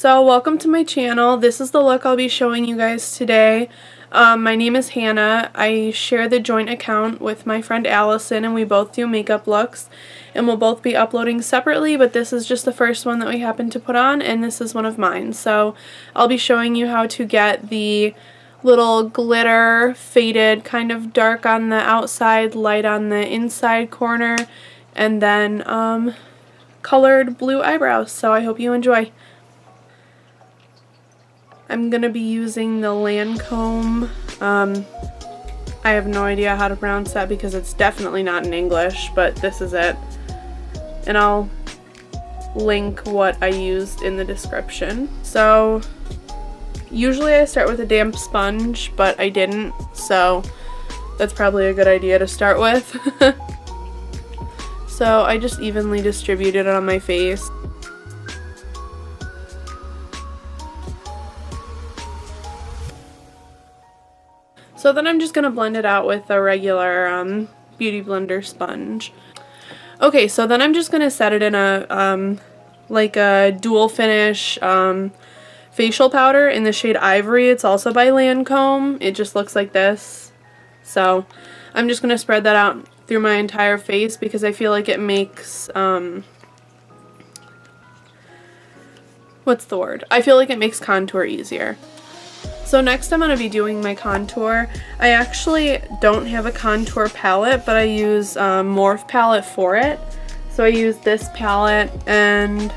So welcome to my channel. This is the look I'll be showing you guys today. My name is Hannah. I share the joint account with my friend Allison, and we both do makeup looks, and we'll both be uploading separately, but this is just the first one that we happen to put on, and this is one of mine. So I'll be showing you how to get the little glitter faded, kind of dark on the outside, light on the inside corner, and then colored blue eyebrows. So I hope you enjoy. I'm going to be using the Lancome. I have no idea how to pronounce that because it's definitely not in English, but this is it. And I'll link what I used in the description. So usually I start with a damp sponge, but I didn't, so that's probably a good idea to start with. So I just evenly distributed it on my face. So then I'm just going to blend it out with a regular Beauty Blender sponge. Okay, so then I'm just going to set it in a like a dual finish facial powder in the shade Ivorie. It's also by Lancome. It just looks like this. So I'm just going to spread that out through my entire face because I feel like it makes what's the word? I feel like it makes contour easier. So next I'm going to be doing my contour. I actually don't have a contour palette, but I use Morphe palette for it. So I use this palette and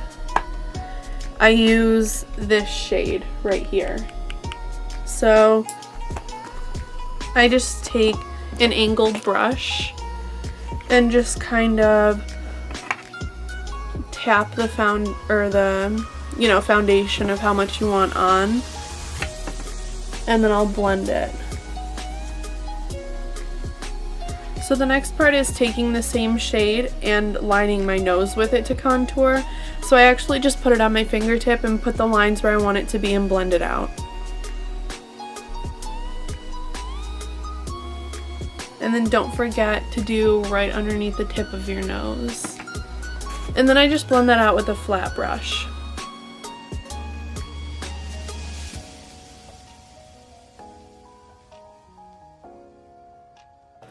I use this shade right here. So I just take an angled brush and just kind of tap the foundation of how much you want on. And then I'll blend it. So the next part is taking the same shade and lining my nose with it to contour. So I actually just put it on my fingertip and put the lines where I want it to be and blend it out. And then don't forget to do right underneath the tip of your nose. And then I just blend that out with a flat brush.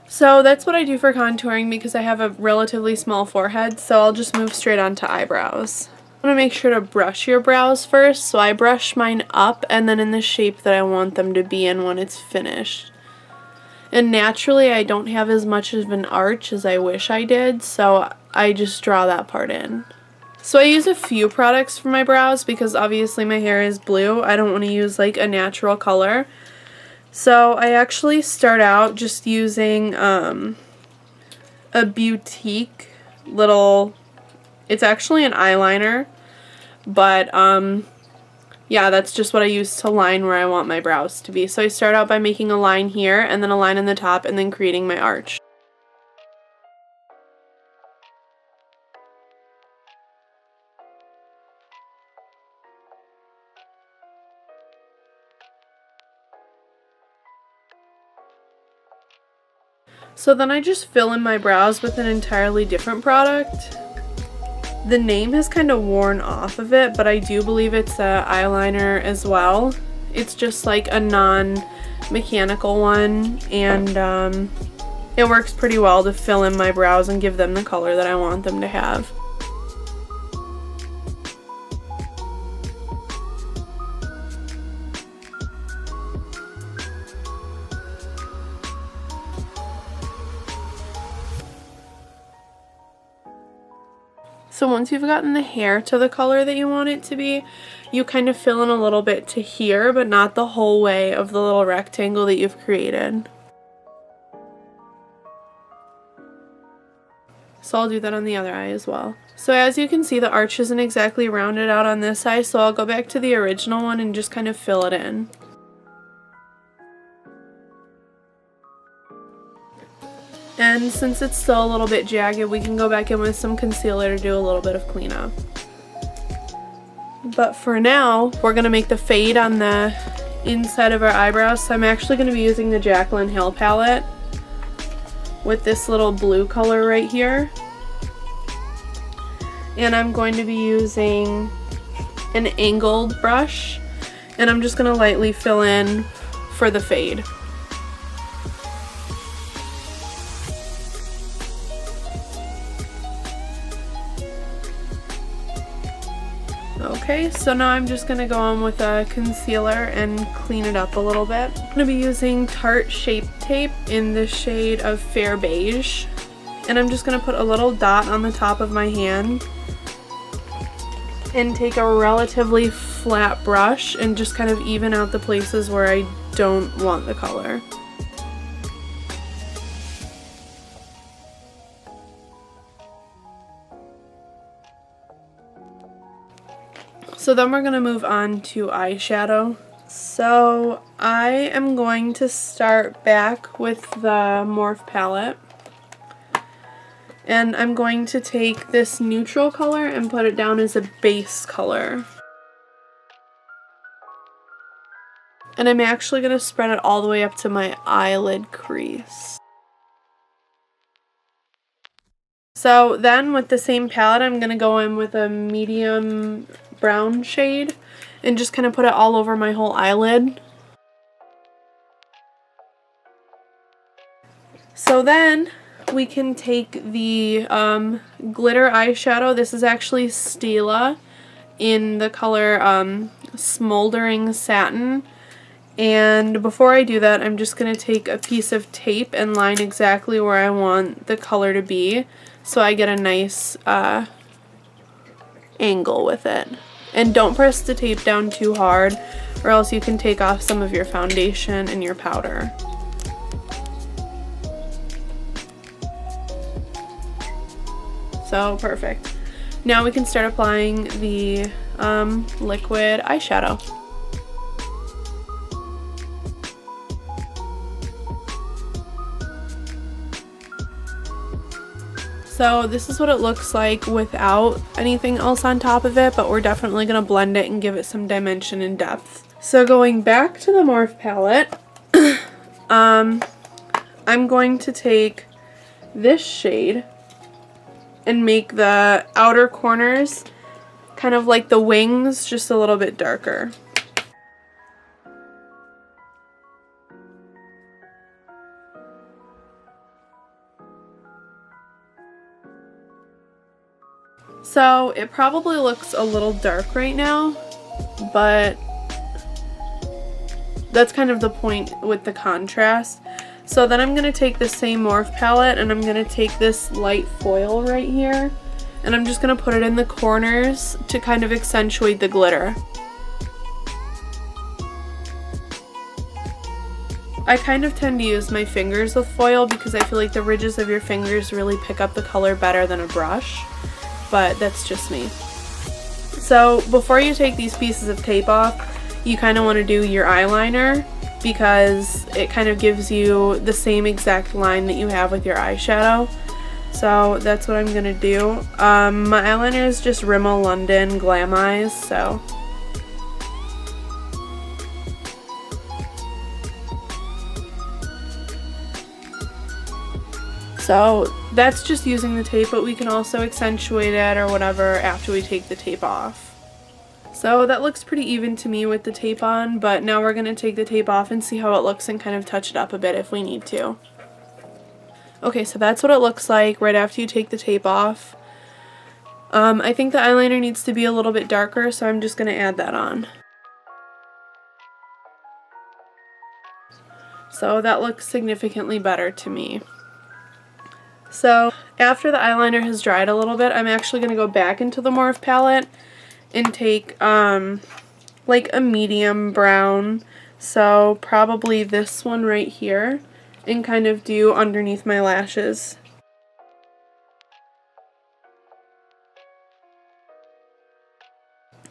So that's what I do for contouring because I have a relatively small forehead, so I'll just move straight on to eyebrows. I want to make sure to brush your brows first, so I brush mine up and then in the shape that I want them to be in when it's finished. And naturally I don't have as much of an arch as I wish I did, so I just draw that part in. So I use a few products for my brows because obviously my hair is blue. I don't want to use like a natural color. So I actually start out just using a Beautique little, it's actually an eyeliner, but yeah, that's just what I use to line where I want my brows to be. So I start out by making a line here and then a line on the top and then creating my arch. So then I just fill in my brows with an entirely different product. The name has kind of worn off of it, but I do believe it's an eyeliner as well. It's just like a non-mechanical one, and it works pretty well to fill in my brows and give them the color that I want them to have. So once you've gotten the hair to the color that you want it to be, you kind of fill in a little bit to here, but not the whole way of the little rectangle that you've created. So I'll do that on the other eye as well. So as you can see, the arch isn't exactly rounded out on this eye, so I'll go back to the original one and just kind of fill it in. And since it's still a little bit jagged, we can go back in with some concealer to do a little bit of cleanup. But for now, we're going to make the fade on the inside of our eyebrows. So I'm actually going to be using the Jaclyn Hill palette with this little blue color right here. And I'm going to be using an angled brush, and I'm just going to lightly fill in for the fade. Okay, so now I'm just going to go on with a concealer and clean it up a little bit. I'm going to be using Tarte Shape Tape in the shade of Fair Beige. And I'm just going to put a little dot on the top of my hand and take a relatively flat brush and just kind of even out the places where I don't want the color. So then we're going to move on to eyeshadow. So I am going to start back with the Morphe palette. And I'm going to take this neutral color and put it down as a base color. And I'm actually going to spread it all the way up to my eyelid crease. So then with the same palette, I'm going to go in with a medium brown shade and just kind of put it all over my whole eyelid. So then we can take the glitter eyeshadow. This is actually Stila in the color Smoldering Satin. And before I do that, I'm just going to take a piece of tape and line exactly where I want the color to be, so I get a nice angle with it. And don't press the tape down too hard, or else you can take off some of your foundation and your powder. So perfect. Now we can start applying the liquid eyeshadow. So this is what it looks like without anything else on top of it, but we're definitely going to blend it and give it some dimension and depth. So going back to the Morphe palette, I'm going to take this shade and make the outer corners kind of like the wings, just a little bit darker. So it probably looks a little dark right now, but that's kind of the point with the contrast. So then I'm going to take the same Morphe palette and I'm going to take this light foil right here and I'm just going to put it in the corners to kind of accentuate the glitter. I kind of tend to use my fingers with foil because I feel like the ridges of your fingers really pick up the color better than a brush. But that's just me. So before you take these pieces of tape off, you kind of want to do your eyeliner because it kind of gives you the same exact line that you have with your eyeshadow. So that's what I'm going to do. My eyeliner is just Rimmel London Glam Eyes, so. So that's just using the tape, but we can also accentuate it or whatever after we take the tape off. So that looks pretty even to me with the tape on, but now we're going to take the tape off and see how it looks and kind of touch it up a bit if we need to. Okay, so that's what it looks like right after you take the tape off. I think the eyeliner needs to be a little bit darker, so I'm just going to add that on. So that looks significantly better to me. So after the eyeliner has dried a little bit, I'm actually going to go back into the Morphe palette and take like a medium brown, so probably this one right here, and kind of do underneath my lashes.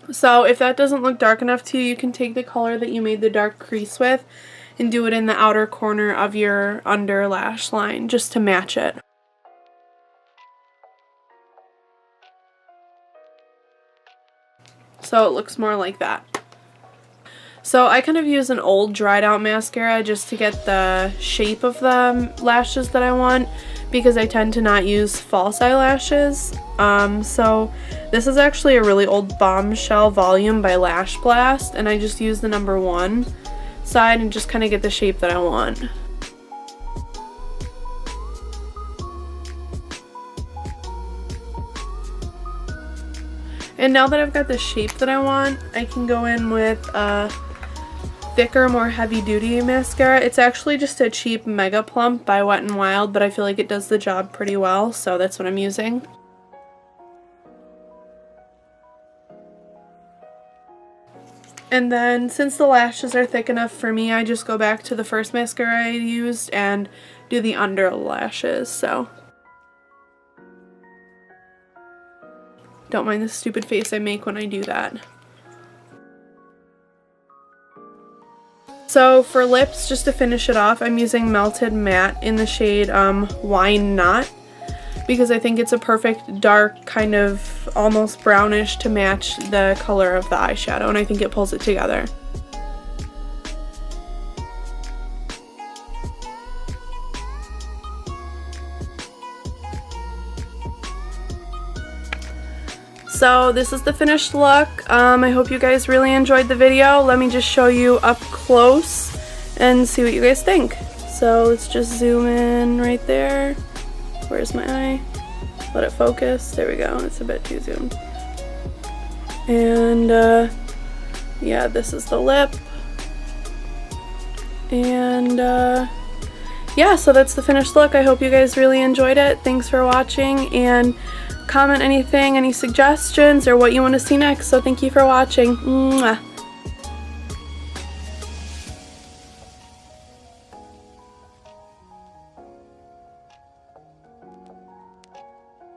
So if that doesn't look dark enough to you, you can take the color that you made the dark crease with and do it in the outer corner of your under lash line just to match it. So it looks more like that. So I kind of use an old dried out mascara just to get the shape of the lashes that I want, because I tend to not use false eyelashes. So this is actually a really old Bombshell volume by Lash Blast, and I just use the number 1 side and just kind of get the shape that I want. And now that I've got the shape that I want, I can go in with a thicker, more heavy-duty mascara. It's actually just a cheap Mega Plump by Wet n Wild, but I feel like it does the job pretty well, so that's what I'm using. And then, since the lashes are thick enough for me, I just go back to the first mascara I used and do the under lashes, so. Don't mind the stupid face I make when I do that. So for lips, just to finish it off, I'm using Melted Matte in the shade Wine Knot, because I think it's a perfect dark, kind of almost brownish to match the color of the eyeshadow, and I think it pulls it together. So this is the finished look. I hope you guys really enjoyed the video. Let me just show you up close and see what you guys think. So let's just zoom in right there. Where's my eye? Let it focus. There we go. It's a bit too zoomed. And yeah, this is the lip. And yeah, so that's the finished look. I hope you guys really enjoyed it. Thanks for watching, and comment anything, any suggestions, or what you want to see next. So thank you for watching. Mwah.